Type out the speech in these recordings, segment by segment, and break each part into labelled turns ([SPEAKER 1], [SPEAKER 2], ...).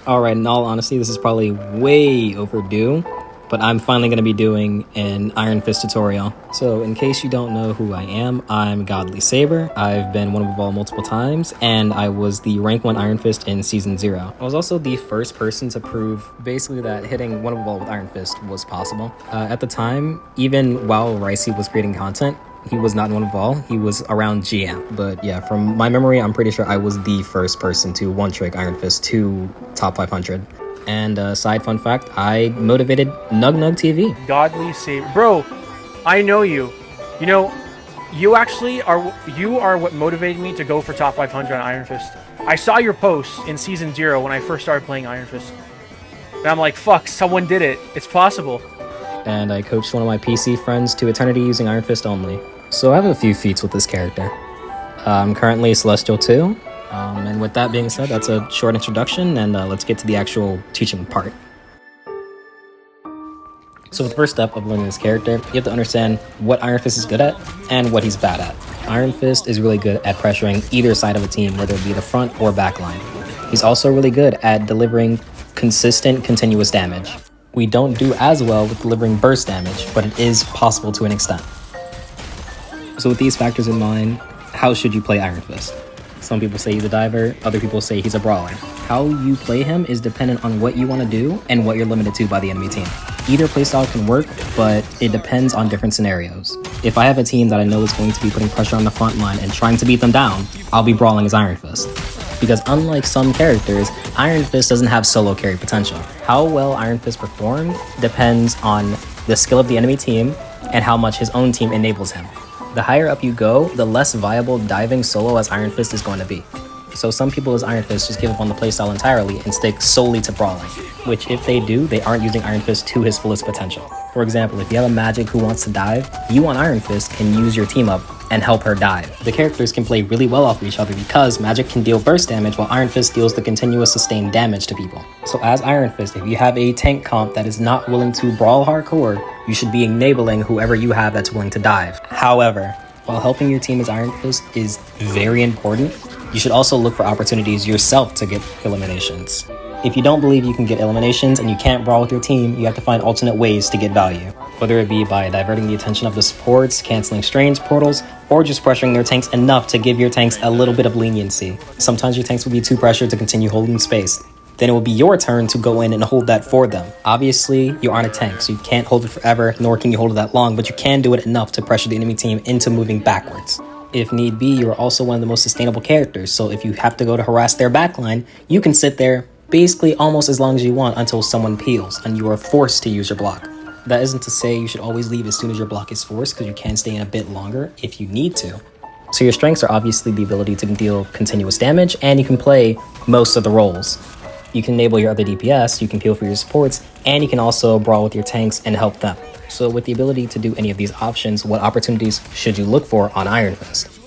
[SPEAKER 1] Alright, in all honesty, this is probably way overdue, but I'm finally going to be doing an Iron Fist tutorial. So in case you don't know who I am, I'm GodlySabre. I've been one of all multiple times, and I was the rank 1 Iron Fist in Season 0. I was also the first person to prove basically that hitting one of all with Iron Fist was possible. At the time, even while Ricey was creating content, he was not in one of all, he was around GM. But yeah, from my memory, I'm pretty sure I was the first person to one-trick Iron Fist to top 500. And side fun fact, I motivated Nug TV.
[SPEAKER 2] GodlySabre. Bro, I know you. You know, you are what motivated me to go for top 500 on Iron Fist. I saw your posts in Season 0 when I first started playing Iron Fist. And I'm like, fuck, someone did it. It's possible.
[SPEAKER 1] And I coached one of my PC friends to Eternity using Iron Fist only. So I have a few feats with this character. I'm currently Celestial 2. And with that being said, that's a short introduction, and let's get to the actual teaching part. So the first step of learning this character, you have to understand what Iron Fist is good at and what he's bad at. Iron Fist is really good at pressuring either side of a team, whether it be the front or back line. He's also really good at delivering consistent, continuous damage. We don't do as well with delivering burst damage, but it is possible to an extent. So with these factors in mind, how should you play Iron Fist? Some people say he's a diver, other people say he's a brawler. How you play him is dependent on what you want to do and what you're limited to by the enemy team. Either playstyle can work, but it depends on different scenarios. If I have a team that I know is going to be putting pressure on the front line and trying to beat them down, I'll be brawling as Iron Fist. Because unlike some characters, Iron Fist doesn't have solo carry potential. How well Iron Fist performs depends on the skill of the enemy team and how much his own team enables him. The higher up you go, the less viable diving solo as Iron Fist is going to be. So some people as Iron Fist just give up on the playstyle entirely and stick solely to brawling, which if they do, they aren't using Iron Fist to his fullest potential. For example, if you have a Magic who wants to dive, you on Iron Fist can use your team up and help her dive. The characters can play really well off of each other because Magic can deal burst damage while Iron Fist deals the continuous sustained damage to people. So as Iron Fist, if you have a tank comp that is not willing to brawl hardcore, you should be enabling whoever you have that's willing to dive. However, while helping your team as Iron Fist is very important, you should also look for opportunities yourself to get eliminations. If you don't believe you can get eliminations and you can't brawl with your team, you have to find alternate ways to get value. Whether it be by diverting the attention of the supports, canceling strange portals, or just pressuring their tanks enough to give your tanks a little bit of leniency. Sometimes your tanks will be too pressured to continue holding space. Then it will be your turn to go in and hold that for them. Obviously, you aren't a tank, so you can't hold it forever, nor can you hold it that long, but you can do it enough to pressure the enemy team into moving backwards. If need be, you are also one of the most sustainable characters, so if you have to go to harass their backline, you can sit there basically almost as long as you want until someone peels, and you are forced to use your block. That isn't to say you should always leave as soon as your block is forced, because you can stay in a bit longer if you need to. So your strengths are obviously the ability to deal continuous damage, and you can play most of the roles. You can enable your other DPS, you can peel for your supports, and you can also brawl with your tanks and help them. So with the ability to do any of these options, what opportunities should you look for on Iron Fist?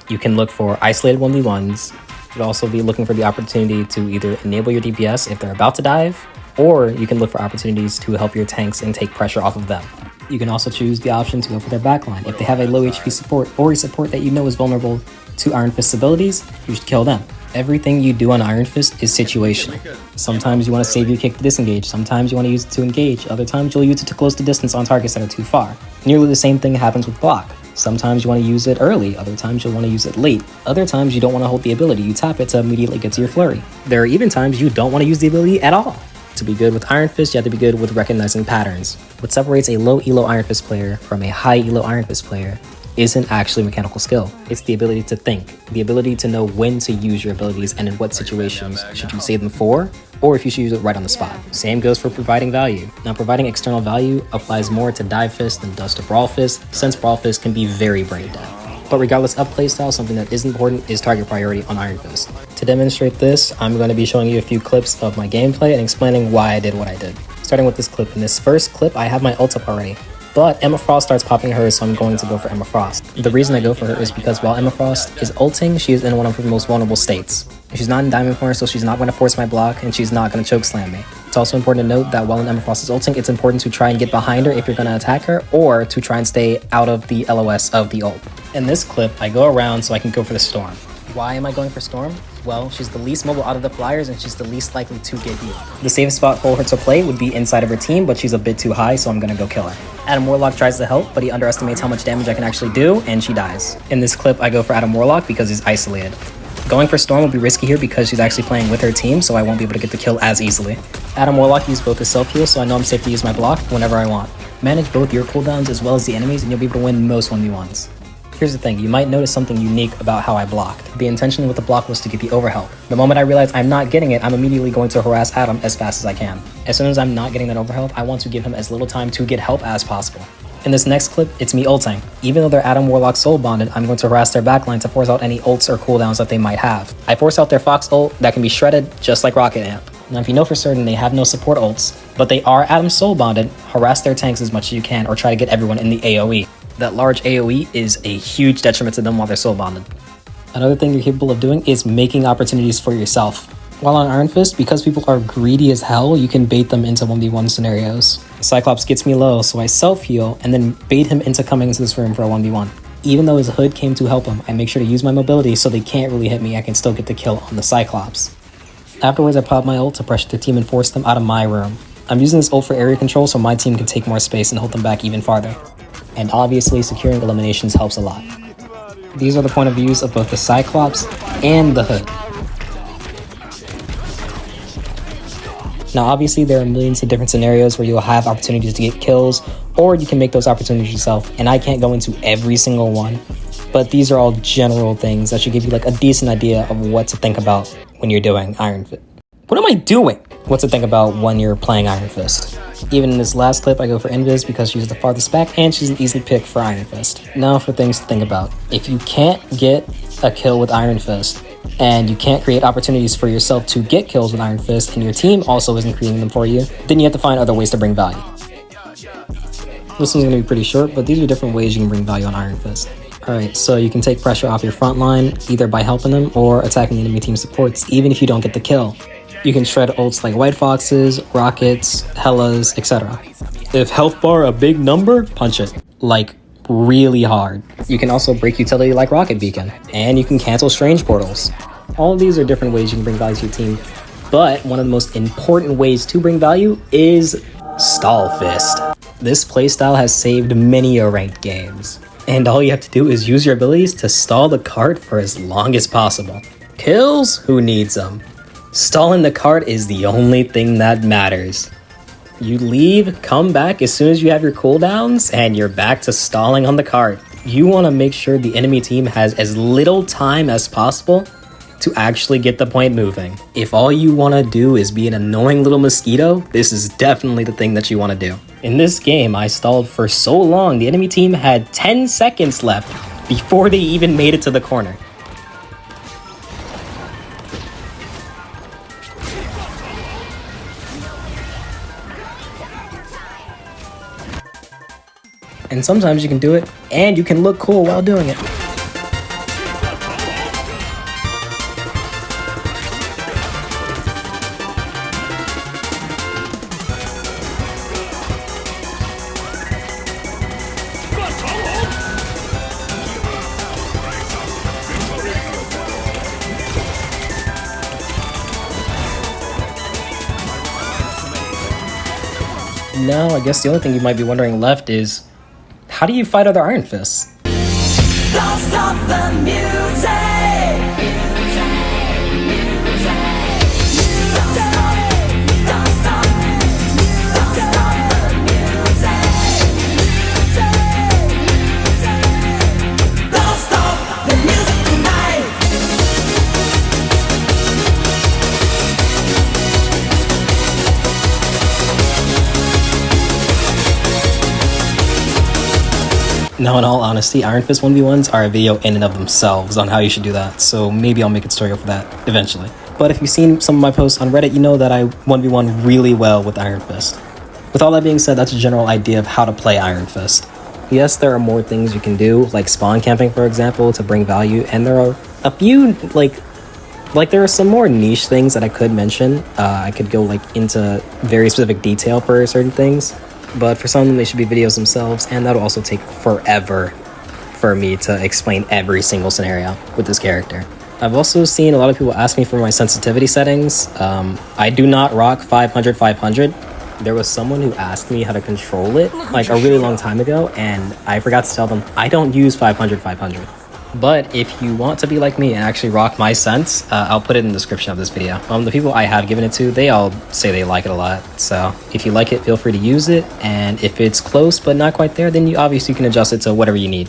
[SPEAKER 1] You can look for isolated 1v1s. You could also be looking for the opportunity to either enable your DPS if they're about to dive, or you can look for opportunities to help your tanks and take pressure off of them. You can also choose the option to go for their backline. If they have a low HP support or a support that you know is vulnerable to Iron Fist's abilities, you should kill them. Everything you do on Iron Fist is situational. Sometimes you want to save your kick to disengage, sometimes you want to use it to engage, other times you'll use it to close the distance on targets that are too far. Nearly the same thing happens with block. Sometimes you want to use it early, other times you'll want to use it late. Other times you don't want to hold the ability, you tap it to immediately get to your flurry. There are even times you don't want to use the ability at all. To be good with Iron Fist, you have to be good with recognizing patterns. What separates a low elo Iron Fist player from a high elo Iron Fist player isn't actually mechanical skill. It's the ability to think, the ability to know when to use your abilities and in what situations should you save them for, or if you should use it right on the spot. Same goes for providing value. Now, providing external value applies more to Dive Fist than does to Brawl Fist, since Brawl Fist can be very brain dead. But regardless of playstyle, something that is important is target priority on Iron Fist. To demonstrate this, I'm going to be showing you a few clips of my gameplay and explaining why I did what I did. Starting with this clip. In this first clip, I have my ult up already. But Emma Frost starts popping hers, so I'm going to go for Emma Frost. The reason I go for her is because while Emma Frost is ulting, she is in one of her most vulnerable states. She's not in diamond form, so she's not going to force my block, and she's not going to choke slam me. It's also important to note that while Emma Frost is ulting, it's important to try and get behind her if you're going to attack her, or to try and stay out of the LOS of the ult. In this clip, I go around so I can go for the Storm. Why am I going for Storm? Well, she's the least mobile out of the flyers, and she's the least likely to get healed. The safest spot for her to play would be inside of her team, but she's a bit too high, so I'm gonna go kill her. Adam Warlock tries to help, but he underestimates how much damage I can actually do, and she dies. In this clip, I go for Adam Warlock because he's isolated. Going for Storm will be risky here because she's actually playing with her team, so I won't be able to get the kill as easily. Adam Warlock used both his self-heal, so I know I'm safe to use my block whenever I want. Manage both your cooldowns as well as the enemies, and you'll be able to win most 1v1s. Here's the thing, you might notice something unique about how I blocked. The intention with the block was to get the overhelp. The moment I realize I'm not getting it, I'm immediately going to harass Adam as fast as I can. As soon as I'm not getting that overhelp, I want to give him as little time to get help as possible. In this next clip, it's me ulting. Even though they're Adam Warlock soul bonded, I'm going to harass their backline to force out any ults or cooldowns that they might have. I force out their Fox ult that can be shredded just like Rocket Amp. Now if you know for certain they have no support ults, but they are Adam soul bonded, harass their tanks as much as you can or try to get everyone in the AoE. That large AoE is a huge detriment to them while they're soul bonded. Another thing you're capable of doing is making opportunities for yourself. While on Iron Fist, because people are greedy as hell, you can bait them into 1v1 scenarios. Cyclops gets me low, so I self-heal and then bait him into coming into this room for a 1v1. Even though his hood came to help him, I make sure to use my mobility so they can't really hit me. I can still get the kill on the Cyclops. Afterwards, I pop my ult to pressure the team and force them out of my room. I'm using this ult for area control so my team can take more space and hold them back even farther. And obviously, securing eliminations helps a lot. These are the point of views of both the Cyclops and the hood. Now obviously there are millions of different scenarios where you'll have opportunities to get kills, or you can make those opportunities yourself, and I can't go into every single one, but these are all general things that should give you like a decent idea of what to think about when you're doing Iron Fist. What am I doing? What to think about when you're playing Iron Fist. Even in this last clip, I go for Invis because she's the farthest back and she's an easy pick for Iron Fist. Now for things to think about. If you can't get a kill with Iron Fist, and you can't create opportunities for yourself to get kills with Iron Fist, and your team also isn't creating them for you, then you have to find other ways to bring value. This one's going to be pretty short, but these are different ways you can bring value on Iron Fist. Alright, so you can take pressure off your front line, either by helping them or attacking the enemy team supports, even if you don't get the kill. You can shred ults like White Foxes, Rockets, Hellas, etc. If health bar a big number, punch it. Like, really hard. You can also break utility like Rocket Beacon, and you can cancel Strange Portals. All of these are different ways you can bring value to your team, but one of the most important ways to bring value is Stall Fist. This playstyle has saved many a ranked games, and all you have to do is use your abilities to stall the cart for as long as possible. Kills? Who needs them? Stalling the cart is the only thing that matters. You leave, come back as soon as you have your cooldowns, and you're back to stalling on the cart. You want to make sure the enemy team has as little time as possible to actually get the point moving. If all you want to do is be an annoying little mosquito, this is definitely the thing that you want to do. In this game, I stalled for so long, the enemy team had 10 seconds left before they even made it to the corner. And sometimes you can do it, and you can look cool while doing it. Now, I guess the only thing you might be wondering left is, how do you fight other Iron Fists?
[SPEAKER 3] Don't stop the music.
[SPEAKER 1] Now, in all honesty, Iron Fist 1v1s are a video in and of themselves on how you should do that, so maybe I'll make a tutorial for that eventually. But if you've seen some of my posts on Reddit, you know that I 1v1 really well with Iron Fist. With all that being said, that's a general idea of how to play Iron Fist. Yes, there are more things you can do, like spawn camping, for example, to bring value, and there are a few, like there are some more niche things that I could mention. I could go into very specific detail for certain things. But for some of them, they should be videos themselves, and that'll also take forever for me to explain every single scenario with this character. I've also seen a lot of people ask me for my sensitivity settings. I do not rock 500/500. There was someone who asked me how to control it like a really long time ago, and I forgot to tell them I don't use 500/500. But if you want to be like me and actually rock my sense, I'll put it in the description of this video. The people I have given it to, they all say they like it a lot. So if you like it, feel free to use it. And if it's close but not quite there, then you obviously can adjust it to whatever you need.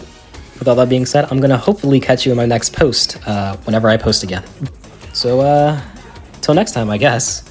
[SPEAKER 1] With all that being said, I'm going to hopefully catch you in my next post, whenever I post again. So, till next time, I guess.